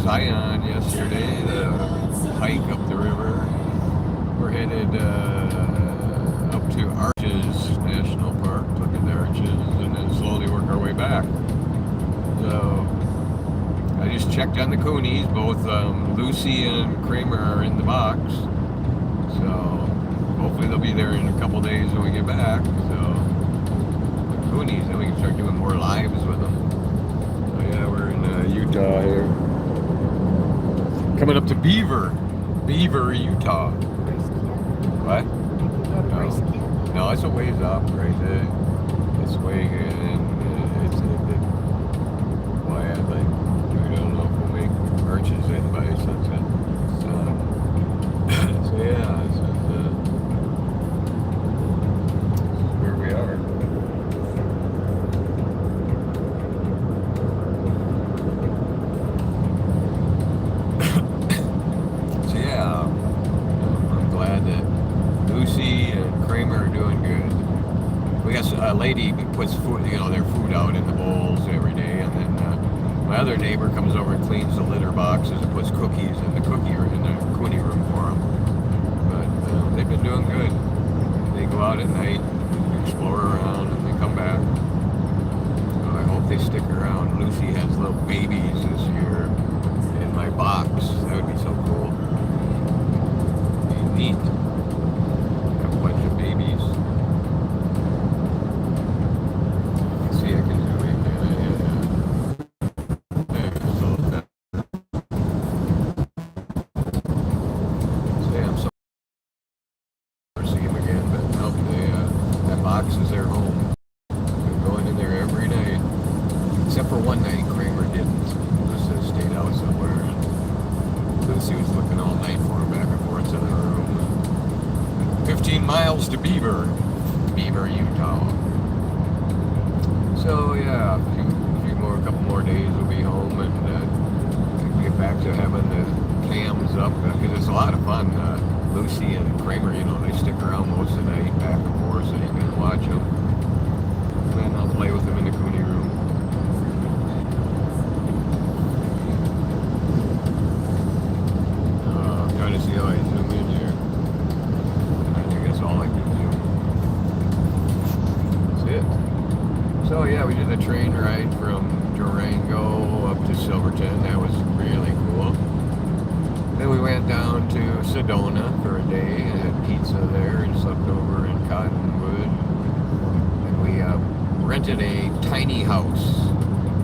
Zion yesterday, the hike up the river. We're headed up to Arches National Park, look at the arches, and then slowly work our way back. So I just checked on the coonies. Both Lucy and Kramer are in the box. So hopefully they'll be there in a couple days when we get back. So the coonies, then we can start doing more lives with them. So yeah, we're in Utah here. Coming up to Beaver, Utah. What? No, it's a ways up, right there. It's way in. It's why I like. I don't know if we'll make arches in by sunset. So yeah, this is where we are. So yeah, I'm glad that Lucy and Kramer are doing good. We got a lady who puts food, their food out in the bowls every day, and then my other neighbor comes over and cleans the litter boxes and puts cookies in the coonie room for them. But they've been doing good. They go out at night, explore around, and they come back. So I hope they stick around. Lucy has little babies this year in my box. That would be so cool. Be neat. A bunch of babies. Let's see, I can do it. I'm so see him again, but nope, that box is their home. They're going in there every night. Except for one night, Kramer didn't. Just stayed out somewhere. Lucy was looking all night for him back and forth to the room. 15 miles to Beaver, Utah. So yeah, a couple more days we'll be home and get back to having the cams up because it's a lot of fun. Lucy and Kramer, they stick around most of the night back and forth, so you can watch them. And then I'll play with them in the coonie room. I'm trying to see how I zoom in here. I think that's all I can do. That's it. So yeah, we did a train ride from Durango up to Silverton. That was really cool. Then we went down to Sedona for a day and had pizza there and slept over in Cottonwood. And we rented a tiny house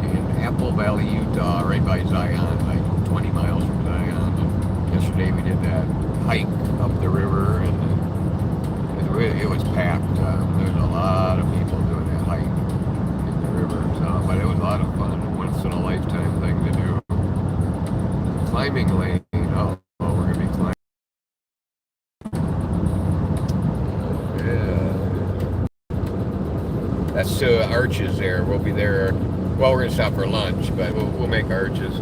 in Apple Valley, Utah, right by Zion, like 20 miles from Zion. And yesterday we did that hike up the river, and it was packed. There's a lot of people doing that hike in the river, but it was a lot of fun. Once in a lifetime thing to do. Climbing lane. Oh, we're going to be climbing. Yeah. That's Arches there. We'll be there. Well, we're going to stop for lunch, but we'll make Arches.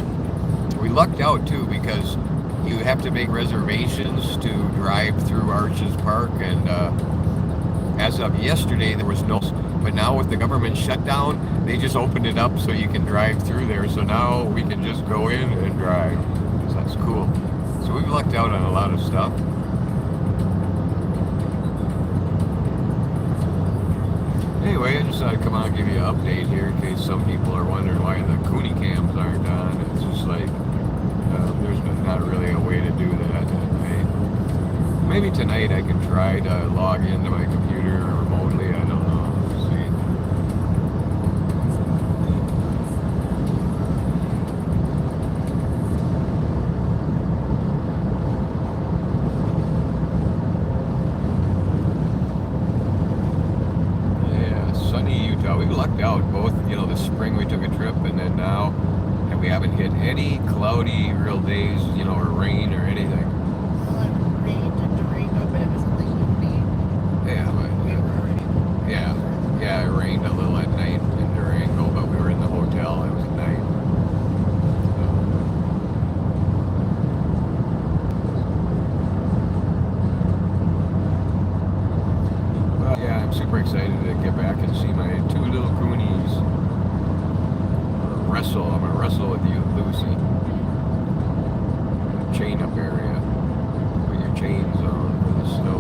We lucked out, too, because you have to make reservations to drive through Arches Park, and as of yesterday, there was no... But now with the government shutdown, they just opened it up so you can drive through there. So now we can just go in and drive. So that's cool. So we've lucked out on a lot of stuff. Anyway, I just thought I'd come out and give you an update here in case some people are wondering why the coonie cams aren't on. It's just like, there's not really a way to do that. Maybe tonight I can try to log into my computer remotely. I don't know. We lucked out both, this spring we took a trip and then now, and we haven't hit any cloudy real days, or rain or anything. Well, it rained in Durango, but it was only evening. Yeah, but yeah, it rained a little at night in Durango, but we were in the hotel. It was at night. Yeah, I'm super excited to get back and see my two little coonies wrestle. I'm going to wrestle with you, Lucy. chain up area. Put your chains on for the snow.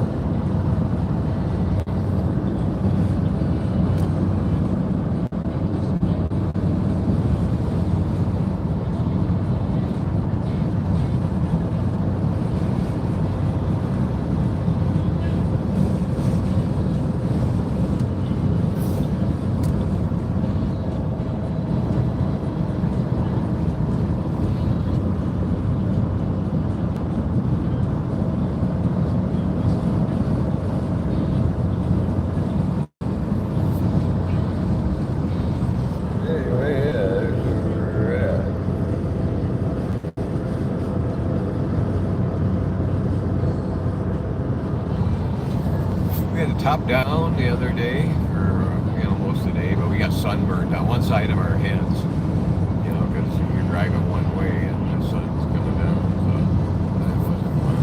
Anyway, we had to top down the other day for most of the day, but we got sunburned on one side of our heads, because you're driving one way and the sun's coming down, so that wasn't fun.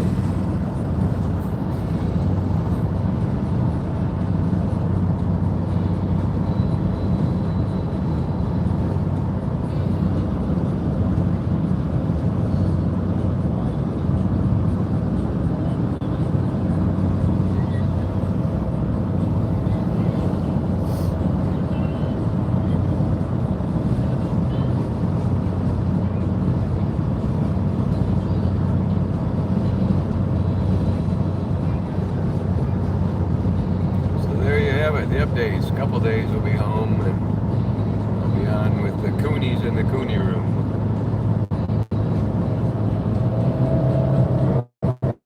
The updates. A couple days we'll be home and I'll be on with the Coonies in the Coonie room.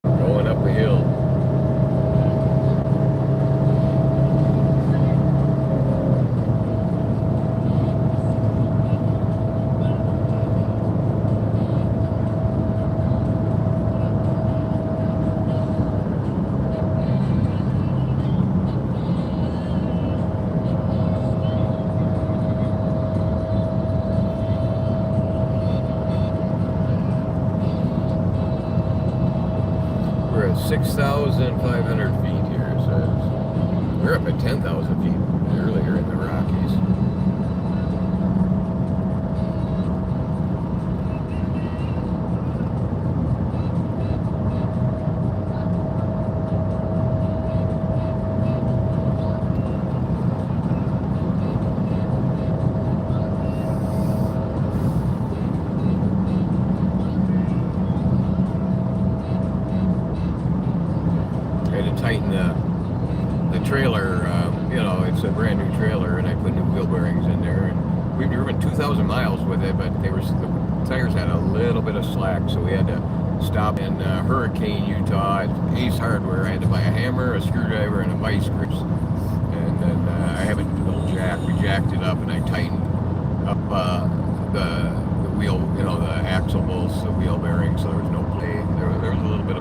Going up the hill. We're at 6,500 feet here, so we're up at 10,000 feet earlier in the Rockies. Tighten the trailer, it's a brand new trailer, and I put new wheel bearings in there, and we've driven 2,000 miles with it, but the tires had a little bit of slack, so we had to stop in Hurricane, Utah at Ace Hardware. I had to buy a hammer, a screwdriver, and a vice grips, and then I have a little jack. We jacked it up, and I tightened up the wheel, the axle bolts, the wheel bearings, so there was no play. There was a little bit of